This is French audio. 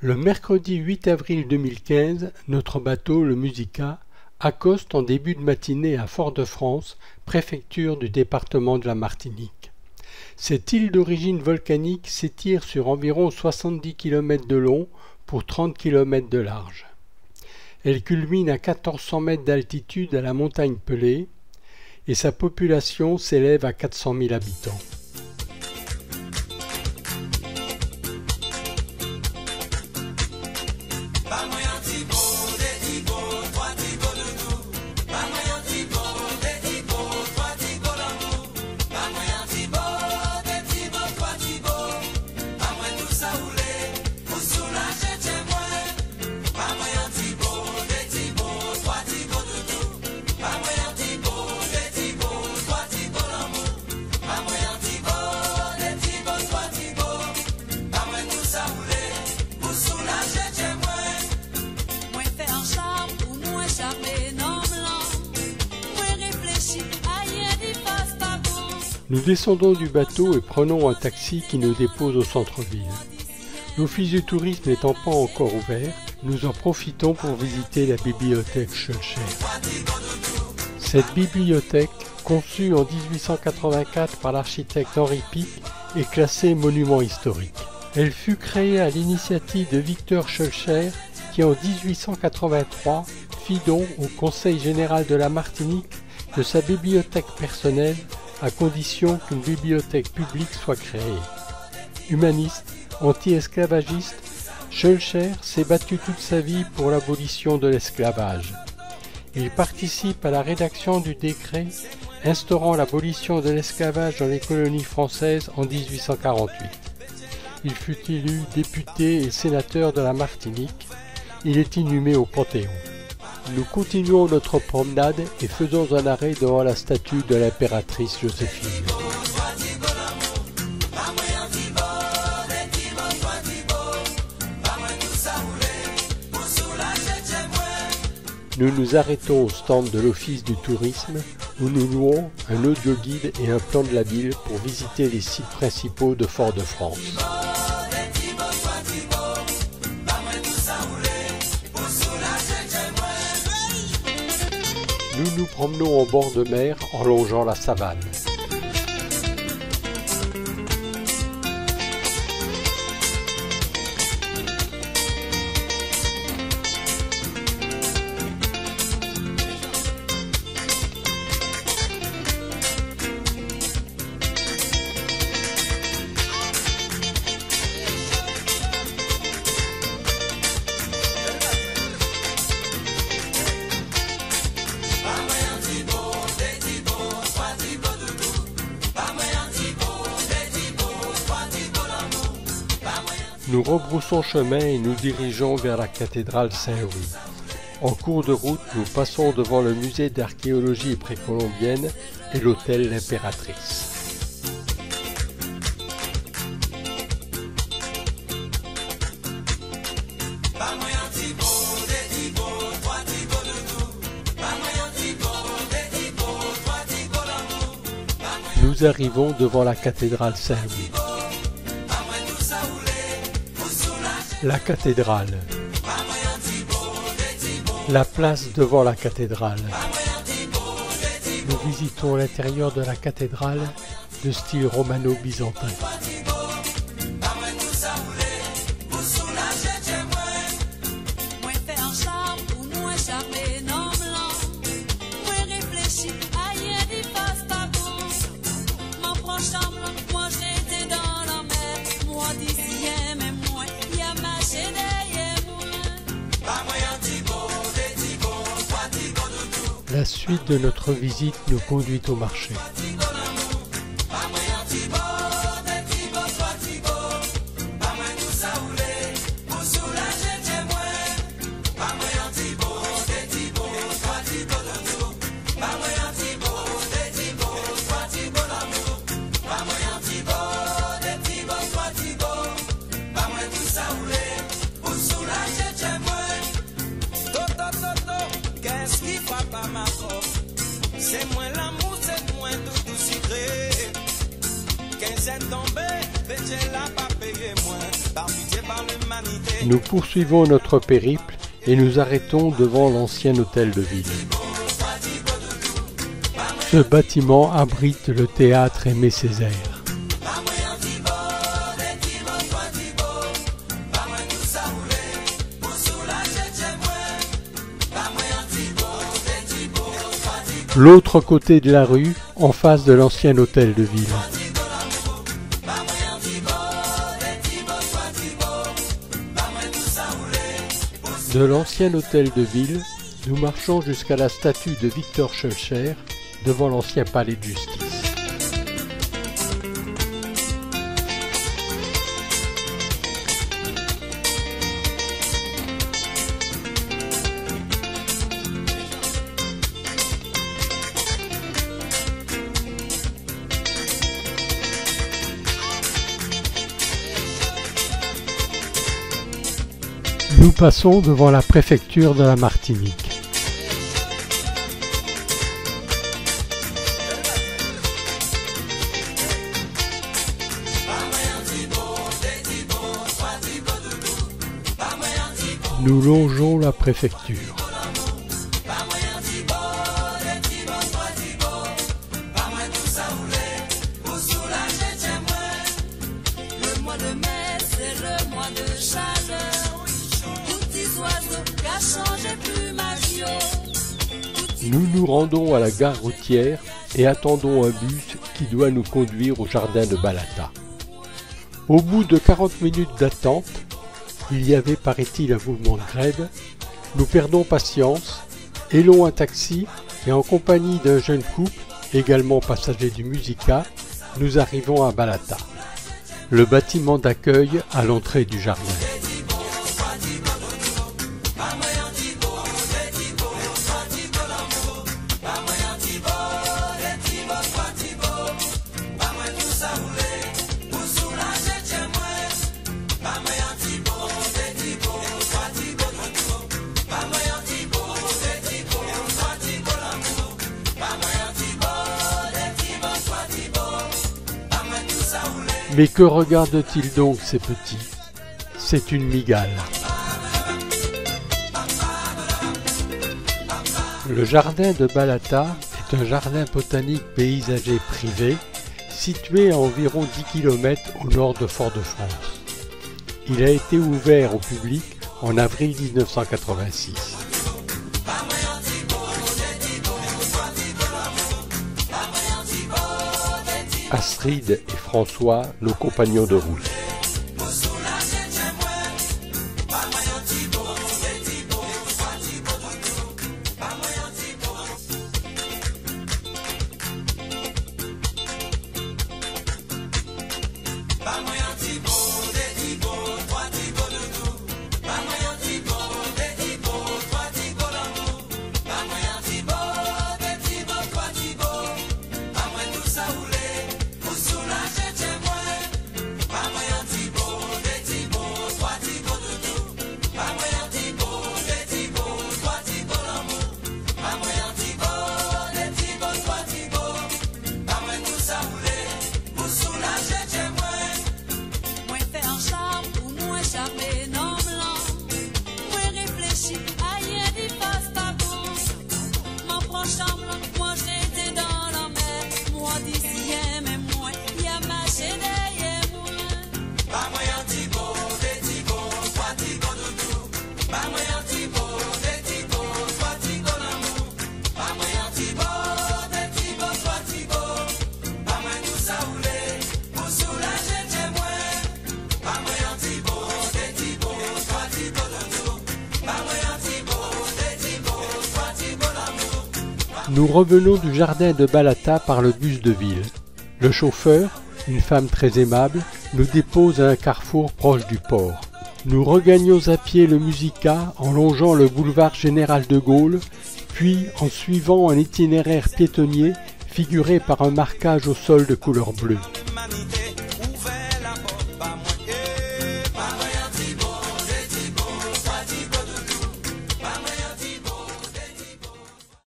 Le mercredi 8 avril 2015, notre bateau, le Musica, accoste en début de matinée à Fort-de-France, préfecture du département de la Martinique. Cette île d'origine volcanique s'étire sur environ 70 km de long pour 30 km de large. Elle culmine à 1400 mètres d'altitude à la montagne Pelée et sa population s'élève à 400 000 habitants. Nous descendons du bateau et prenons un taxi qui nous dépose au centre-ville. L'office du tourisme n'étant pas encore ouvert, nous en profitons pour visiter la bibliothèque Schœlcher. Cette bibliothèque, conçue en 1884 par l'architecte Henri Pic, est classée monument historique. Elle fut créée à l'initiative de Victor Schœlcher qui en 1883 fit don au Conseil général de la Martinique de sa bibliothèque personnelle à condition qu'une bibliothèque publique soit créée. Humaniste, anti-esclavagiste, Schœlcher s'est battu toute sa vie pour l'abolition de l'esclavage. Il participe à la rédaction du décret instaurant l'abolition de l'esclavage dans les colonies françaises en 1848. Il fut élu député et sénateur de la Martinique. Il est inhumé au Panthéon. Nous continuons notre promenade et faisons un arrêt devant la statue de l'impératrice Joséphine. Nous nous arrêtons au stand de l'Office du tourisme où nous louons un audio-guide et un plan de la ville pour visiter les sites principaux de Fort-de-France. Nous nous promenons en bord de mer en longeant la savane. Nous rebroussons chemin et nous dirigeons vers la cathédrale Saint-Louis. En cours de route, nous passons devant le musée d'archéologie précolombienne et l'hôtel L'Impératrice. Nous arrivons devant la cathédrale Saint-Louis. La cathédrale. La place devant la cathédrale. Nous visitons l'intérieur de la cathédrale de style romano-byzantin. La suite de notre visite nous conduit au marché. C'est moins l'amour, c'est moins tout sucré. Quinzaine tombée, péché la pas payé moins. Par pitié, par l'humanité. Nous poursuivons notre périple et nous arrêtons devant l'ancien hôtel de ville. Ce bâtiment abrite le théâtre Aimé Césaire. L'autre côté de la rue, en face de l'ancien hôtel de ville. De l'ancien hôtel de ville, nous marchons jusqu'à la statue de Victor Schœlcher, devant l'ancien palais de justice. Nous passons devant la préfecture de la Martinique. Nous longeons la préfecture. Le mois de mai, c'est le mois de chaleur. Tous petits oiseaux qui a changé plumage. Nous nous rendons à la gare routière et attendons un bus qui doit nous conduire au jardin de Balata. Au bout de 40 minutes d'attente, il y avait, paraît-il, un mouvement de grève. Nous perdons patience, élons un taxi et en compagnie d'un jeune couple, également passager du Musica, nous arrivons à Balata, le bâtiment d'accueil à l'entrée du jardin. Mais que regardent-ils donc ces petits? C'est une mygale. Le jardin de Balata est un jardin botanique paysager privé situé à environ 10 km au nord de Fort-de-France. Il a été ouvert au public en avril 1986. Astrid et François, nos compagnons de route. Nous revenons du jardin de Balata par le bus de ville. Le chauffeur, une femme très aimable, nous dépose à un carrefour proche du port. Nous regagnons à pied le Musica en longeant le boulevard Général de Gaulle, puis en suivant un itinéraire piétonnier figuré par un marquage au sol de couleur bleue.